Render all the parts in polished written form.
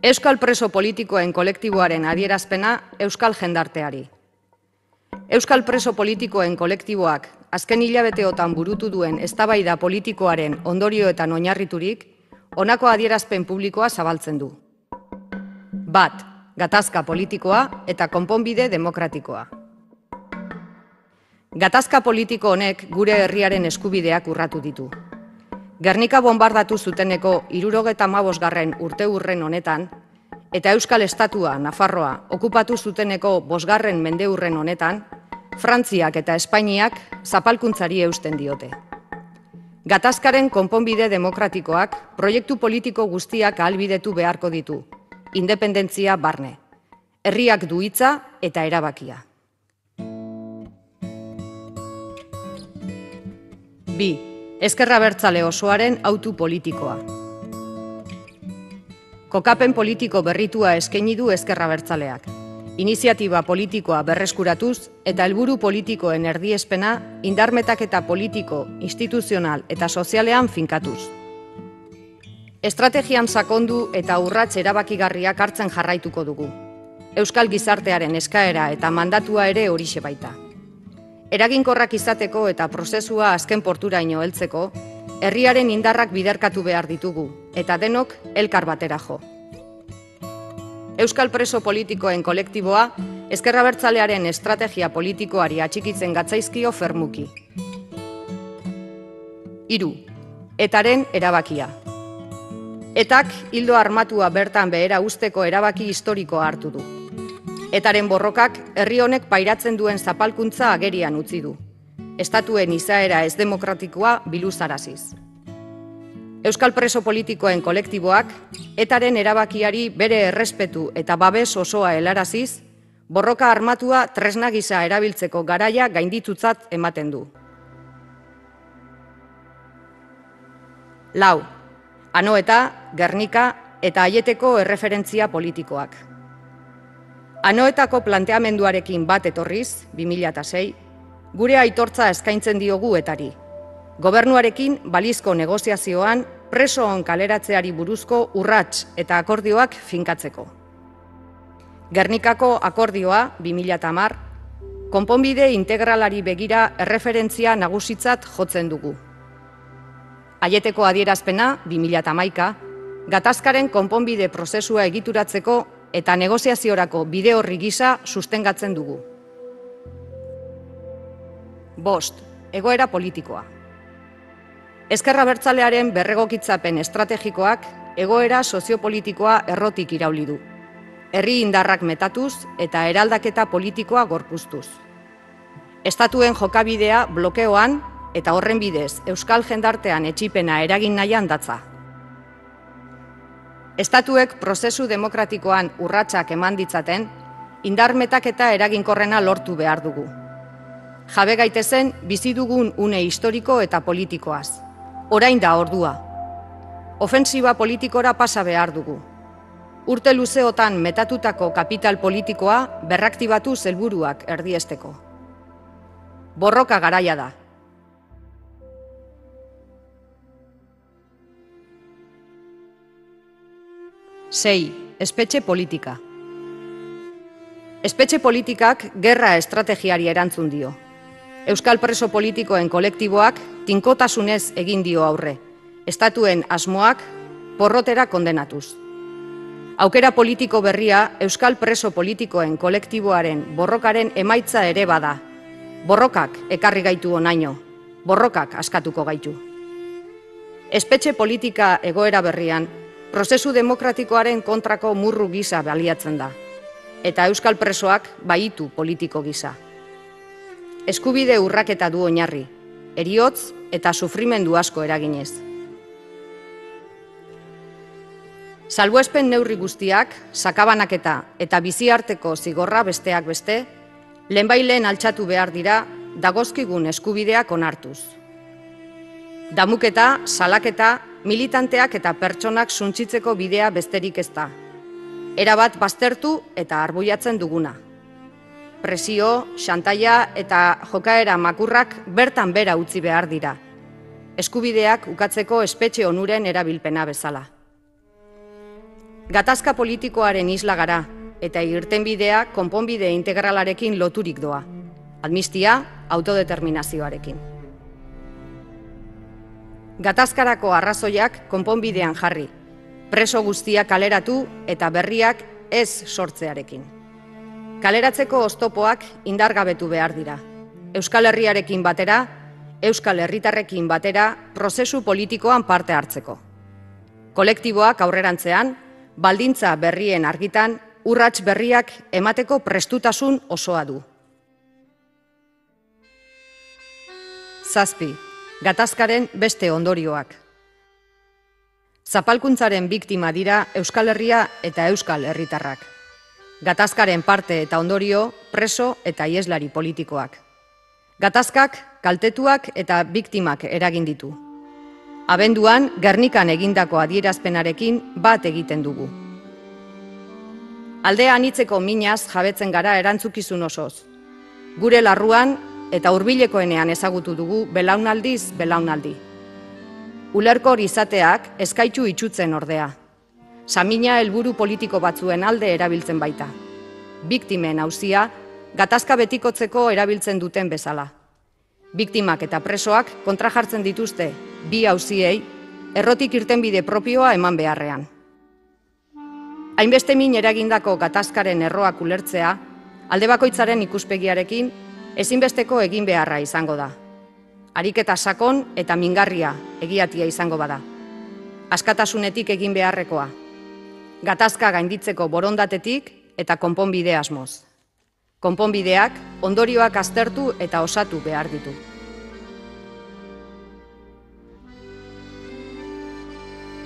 Euskal preso politikoen kolektiboaren adierazpena euskal jendarteari. Euskal preso politikoen kolektiboak azken hilabeteotan burutu duen eztabaida politikoaren ondorioetan oinarriturik, honako adierazpen publikoa zabaltzen du. 1. Gatazka politikoa eta konponbide demokratikoa. Gatazka politiko honek gure herriaren eskubideak urratu ditu. Gernika bonbardatu zuteneko 75. urteurren honetan, eta Euskal Estatua, Nafarroa, okupatu zuteneko 5. mendeurren honetan, Frantziak eta Espainiak zapalkuntzari eusten diote. Gatazkaren konponbide demokratikoak proiektu politiko guztiak ahalbidetu beharko ditu, independentzia barne, herriak du hitza eta erabakia. 2. Ezker Abertzale osoaren autu politikoa. Kokapen politiko berritua eskaini du Ezker Abertzaleak. Iniziatiba politikoa berreskuratuz eta helburu politikoen erdiespena indarmetaketa politiko, instituzional eta sozialean finkatuz. Estrategian sakondu eta urrats erabakigarriak hartzen jarraituko dugu. Euskal gizartearen eskaera eta mandatua ere horixe baita. Eraginkorrak izateko eta prozesua azken porturaino heltzeko, herriaren indarrak biderkatu behar ditugu, eta denok elkar batera jo. Euskal preso politikoen kolektiboa, Ezker Abertzalearen estrategia politikoari atxikitzen gatzaizkio fermuki. 3. Etaren erabakia. Etak hildo armatua bertan behera usteko erabaki historikoa hartu du. Etaren borrokak herri honek pairatzen duen zapalkuntza agerian utzi du. Estatuen izaera ez demokratikoa biluzaraziz. Euskal preso politikoen kolektiboak, etaren erabakiari bere errespetu eta babes osoa helaraziz, borroka armatua tresna gisa erabiltzeko garaia gainditutzat ematen du. 4. Anoeta, Gernika eta Aieteko erreferentzia politikoak. Anoetako planteamenduarekin bat etorriz, 2006, gure aitortza eskaintzen diogu etari. Gobernuarekin balizko negoziazioan presoon kaleratzeari buruzko urrats eta akordioak finkatzeko. Gernikako akordioa, 2010, konponbide integralari begira erreferentzia nagusitzat jotzen dugu. Aieteko adierazpena, 2011, gatazkaren konponbide prozesua egituratzeko eta negoziaziorako bide horri gisa sustengatzen dugu. 5. Egoera politikoa. Ezker Abertzalearen berregokitzapen estrategikoak egoera soziopolitikoa errotik irauli du. Herri indarrak metatuz eta eraldaketa politikoa gorpuztuz. Estatuen jokabidea blokeoan eta horren bidez euskal jendartean etxipena eragin nahian datza. Estatuek prozesu demokratikoan urratsak eman ditzaten, indarmetaketa eraginkorrena lortu behar dugu. Jabe gaitezen bizi dugun une historiko eta politikoaz. Orain da ordua. Ofensiba politikora pasa behar dugu. Urte luzeotan metatutako kapital politikoa berraktibatu helburuak erdiesteko. Borroka garaia da. 6. Espetxe politika. Espetxe politikak gerra estrategiari erantzun dio. Euskal preso politikoen kolektiboak tinkotasunez egin dio aurre. Estatuen asmoak porrotera kondenatuz. Aukera politiko berria Euskal preso politikoen kolektiboaren borrokaren emaitza ere bada. Borrokak ekarri gaitu honaino. Borrokak askatuko gaitu. Espetxe politika egoera berrian, prozesu demokratikoaren kontrako murru gisa baliatzen da, eta euskal presoak baitu politiko gisa. Eskubide urraketa du oinarri, heriotz eta sufrimendu asko eraginez. Salbuespen neurri guztiak, sakabanaketa eta biziarteko zigorra besteak beste, lehenbailen altxatu behar dira dagozkigun eskubideak onartuz. Damuketa, salaketa, militanteak eta pertsonak suntsitzeko bidea besterik ez da. Erabat baztertu eta arbuiatzen duguna. Presio, xantaia eta jokaera makurrak bertan bera utzi behar dira. Eskubideak ukatzeko espetxe onuren erabilpena bezala. Gatazka politikoaren isla gara, eta irtenbidea konponbide integralarekin loturik doa. Amnistia, autodeterminazioarekin. Gatazkarako arrazoiak konponbidean jarri, preso guztiak kaleratu eta berriak ez sortzearekin. Kaleratzeko oztopoak indargabetu behar dira. Euskal Herriarekin batera, Euskal Herritarrekin batera, prozesu politikoan parte hartzeko. Kolektiboak aurrerantzean, baldintza berrien argitan, urrats berriak emateko prestutasun osoa du. 7. Gatazkaren beste ondorioak. Zapalkuntzaren biktima dira Euskal Herria eta Euskal Herritarrak. Gatazkaren parte eta ondorio, preso eta ieslari politikoak. Gatazkak, kaltetuak eta biktimak eragin ditu. Abenduan, Gernikan egindako adierazpenarekin bat egiten dugu. Aldea anitzeko minaz jabetzen gara erantzukizun osoz. Gure larruan eta hurbilekoenean ezagutu dugu belaunaldiz belaunaldi. Ulerkor izateak eskaitzu itxutzen ordea. Samina helburu politiko batzuen alde erabiltzen baita. Biktimen auzia gatazka betikotzeko erabiltzen duten bezala. Biktimak eta presoak kontrajartzen dituzte bi auziei errotik irtenbide propioa eman beharrean. Hainbeste min eragindako gatazkaren erroak ulertzea, alde bakoitzaren ikuspegiarekin ezinbesteko egin beharra izango da. Ariketa sakon eta mingarria egiatia izango bada. Askatasunetik egin beharrekoa. Gatazka gainditzeko borondatetik eta konponbide asmoz. Konponbideak ondorioak aztertu eta osatu behar ditu.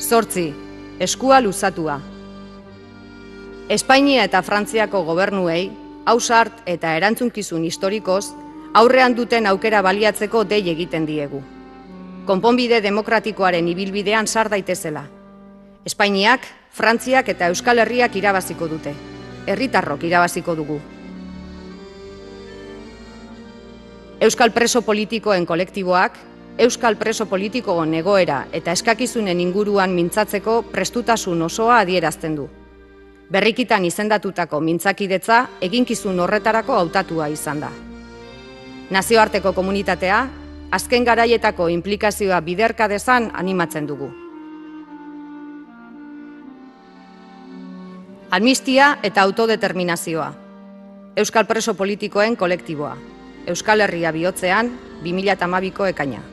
Zortzi, eskua luzatua. Espainia eta Frantziako gobernuei, ausart eta erantzunkizun historikoz, aurrean duten aukera baliatzeko dei egiten diegu. Konponbide demokratikoaren ibilbidean sar daitezela. Espainiak, Frantziak eta Euskal Herriak irabaziko dute. Herritarrok irabaziko dugu. Euskal preso politikoen kolektiboak, Euskal preso politikoen egoera eta eskakizunen inguruan mintzatzeko prestutasun osoa adierazten du. Berrikitan izendatutako mintzakidetza eginkizun horretarako hautatua izan da. Nazioarteko komunitatea, azken garaietako inplikazioa biderka dezan animatzen dugu. Amnistia eta autodeterminazioa. Euskal preso politikoen kolektiboa. Euskal Herria bihotzean 2012ko ekaina.